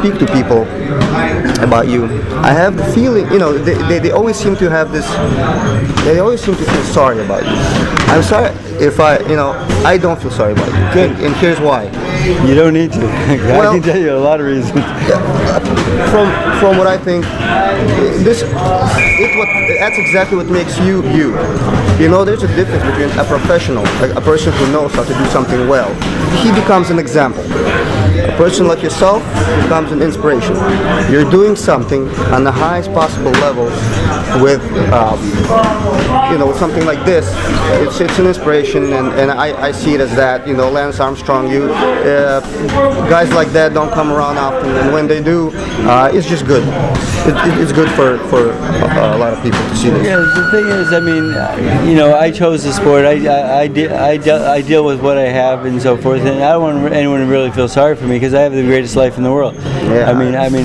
speak to people about you, I have the feeling, they always seem to have this, they always seem to feel sorry about you. I'm sorry if I don't feel sorry about you. Good. And here's why. You don't need to. I can tell you a lot of reasons. From what I think, that's exactly what makes you you. There's a difference between a professional, like a person who knows how to do something well. He becomes an example. A person like yourself becomes an inspiration. You're doing something on the highest possible level with, with something like this. It's an inspiration, and I see it as that. Lance Armstrong, guys like that don't come around often, and when they do, it's just good. It's good for a lot of people to see this. Yeah, the thing is, I chose the sport. I deal with what I have and so forth, and I don't want anyone to really feel sorry for me because I have the greatest life in the world. Yeah. I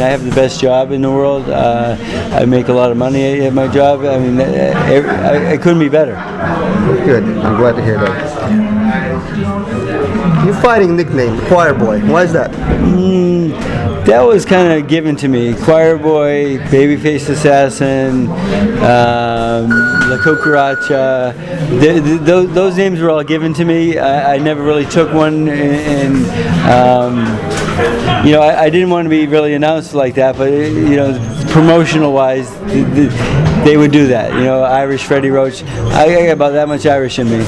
have the best job in the world. I make a lot of money at my job. I couldn't be better. Good. I'm glad to hear that. Your fighting nickname, Choir Boy. Why is that? That was kind of given to me. Choir Boy, Babyface Assassin, La Cucaracha. Those names were all given to me. I never really took one, and I didn't want to be really announced like that. But promotional wise, they would do that. Irish Freddie Roach. I got about that much Irish in me.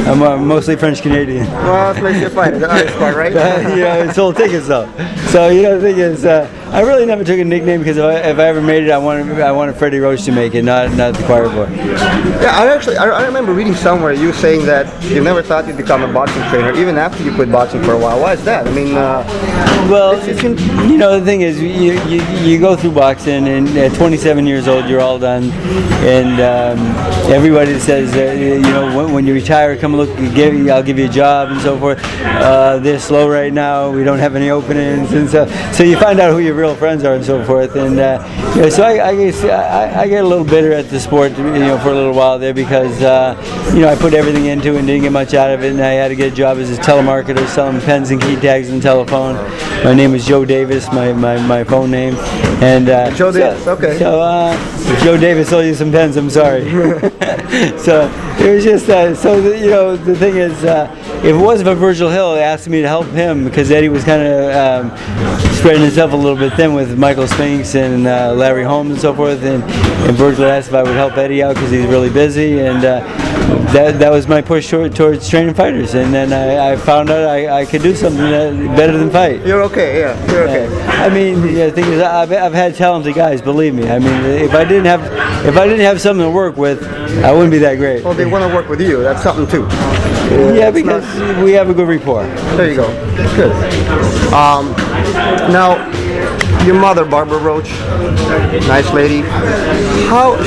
I'm mostly French Canadian. Well, that makes you fight. The Irish part, right? It's sold tickets though. So the thing is, I really never took a nickname because if I ever made it, I wanted Freddie Roach to make it, not the Choir Boy. Yeah, I remember reading somewhere you saying that you never thought you'd become a boxing trainer even after you quit boxing for a while. Why is that? The thing is, you go through boxing, and at 27 years old, you're all done, and everybody says, when you retire, come look, I'll give you a job and so forth. They're slow right now. We don't have any openings, and so you find out who your real friends are and so forth. And so I guess I get a little bitter at the sport, for a little while there because I put everything into it and didn't get much out of it, and I had to get a job as a telemarketer selling pens and key tags and telephone. My name is Joe Davis, my phone name, and Joe Davis. Okay. So Joe Davis sold you some pens. I'm sorry. So it was just the thing is, if it wasn't for Virgil Hill asking me to help him because Eddie was kind of spreading himself a little bit thin with Michael Spinks and Larry Holmes and so forth, and Virgil asked if I would help Eddie out because he's really busy, and that was my push towards training fighters, and then I found out I could do something better than fight. You're okay, yeah. You're okay. The thing is, I've had talented guys. Believe me. If I didn't have something to work with, I wouldn't be that great. Well, they want to work with you. That's something too. Yeah, because we have a good rapport. There you go. Good. Now, your mother, Barbara Roach, nice lady.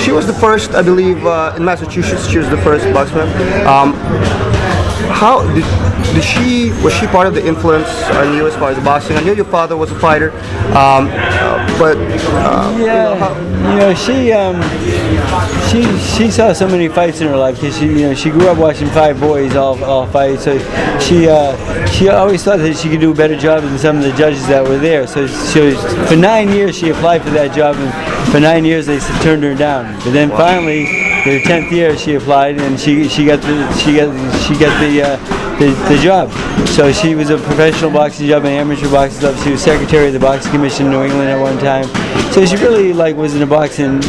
She was the first, I believe, in Massachusetts. She was the first boxman. Was she part of the influence on you as far as boxing? I knew your father was a fighter, she saw so many fights in her life because she grew up watching 5 boys all fight. So she always thought that she could do a better job than some of the judges that were there. So for 9 years she applied for that job, and for 9 years they turned her down. But then finally, her 10th year she applied, and she got the job. So she was a professional boxing job, an amateur boxing job. She was secretary of the Boxing Commission in New England at one time. So she really was into boxing.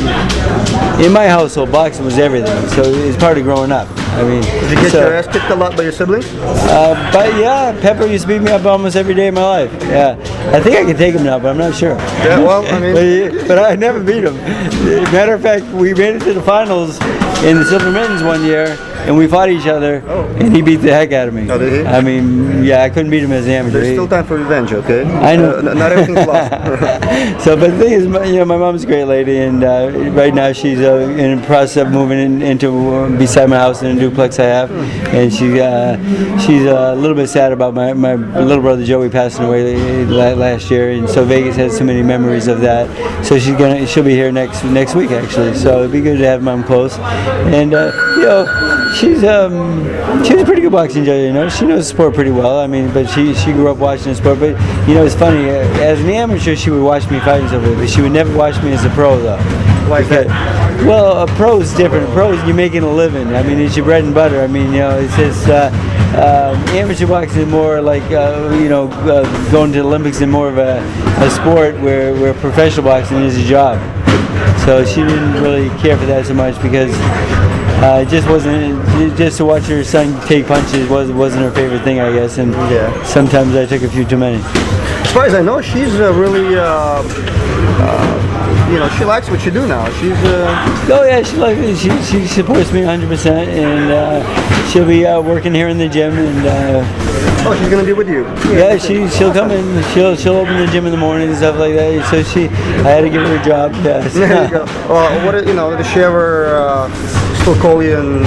In my household, boxing was everything. So it's part of growing up. Did you get your ass kicked a lot by your siblings? But yeah, Pepper used to beat me up almost every day of my life. Yeah, I think I can take him now, but I'm not sure. Yeah, well, but I never beat him. Matter of fact, we made it to the finals in the Silver Mittens one year, and we fought each other, and he beat the heck out of me. Oh, did he? I couldn't beat him as an amateur. There's still time for revenge, okay? I know. Not everything's lost. But the thing is, my mom's a great lady, and right now she's in the process of moving into beside my house in a duplex I have, and she's a little bit sad about my little brother Joey passing away last year, and so Vegas has so many memories of that. So she'll be here next week actually. So it'd be good to have mom close, and she's a pretty good boxing judge. She knows the sport pretty well. I mean, but she grew up watching the sport. But it's funny. As an amateur, she would watch me fight and stuff, but she would never watch me as a pro, though. Why is that? Well, a pro is different. A pro is you're making a living. I mean, it's your bread and butter. I mean, it's just amateur boxing is more like going to the Olympics and more of a sport where professional boxing is a job. So she didn't really care for that so much because it just wasn't. Just to watch her son take punches wasn't her favorite thing, I guess. And sometimes I took a few too many. As far as I know, she's really. She likes what you do now. She's. Oh yeah, she likes it. She supports me 100%, and she'll be working here in the gym. And oh, she's gonna be with you. Yeah, she'll come in. She'll open the gym in the morning and stuff like that. So I had to give her a job. Yeah. So. There you go. Does she ever still call you and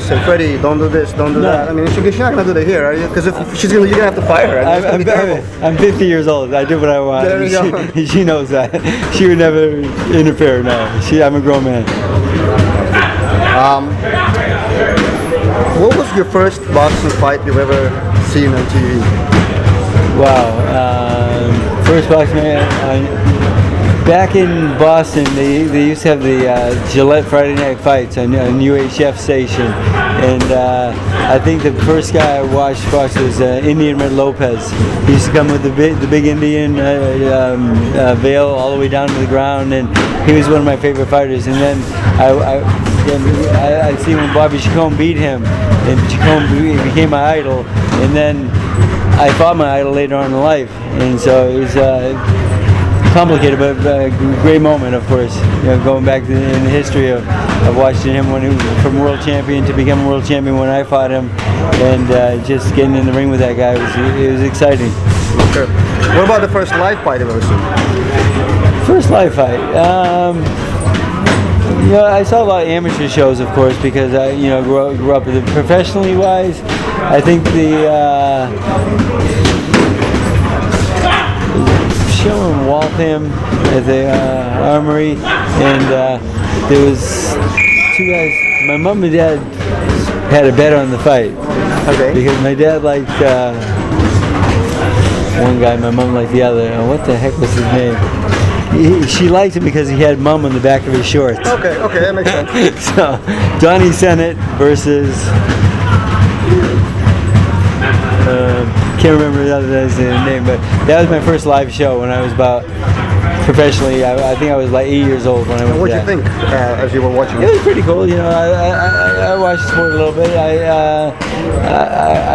say, Freddie, don't do this, don't do that? I mean, she's not gonna do that here, are you? Because if you're gonna have to fire her. I'm 50 years old. I do what I want. There you go. She knows that. She would never interfere. No, I'm a grown man. What was your first boxing fight you've ever seen on TV? Wow. First boxing match. Back in Boston, they used to have the Gillette Friday Night Fights on UHF station, and I think the first guy I watched box was Indian Red Lopez. He used to come with the big Indian veil all the way down to the ground, and he was one of my favorite fighters. And then I see when Bobby Chacon beat him, and Chacon became my idol, and then I fought my idol later on in life, and so it was complicated, but a great moment, of course. Going back in the history of watching him when he was from world champion to become a world champion when I fought him, and just getting in the ring with that guy it was exciting. Sure. What about the first live fight you've ever seen? First live fight. I saw a lot of amateur shows, of course, because I grew up with it. Professionally wise, I think the show in Waltham at the Armory, and there was two guys. My mom and dad had a bet on the fight. Okay. Because my dad liked one guy, my mom liked the other. What the heck was his name? She liked him because he had mum on the back of his shorts. Okay, that makes sense. So, Donnie Sennett versus. Can't remember the other guy's name, but that was my first live show when I was about professionally. I think I was like 8 years old when I went. What did you think as you were watching it? It was pretty cool. I watched sport a little bit. I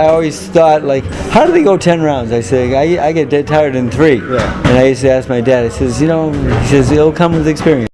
always thought, like, how do they go 10 rounds? I said, I get dead tired in 3. Yeah. And I used to ask my dad. He says, it'll come with experience.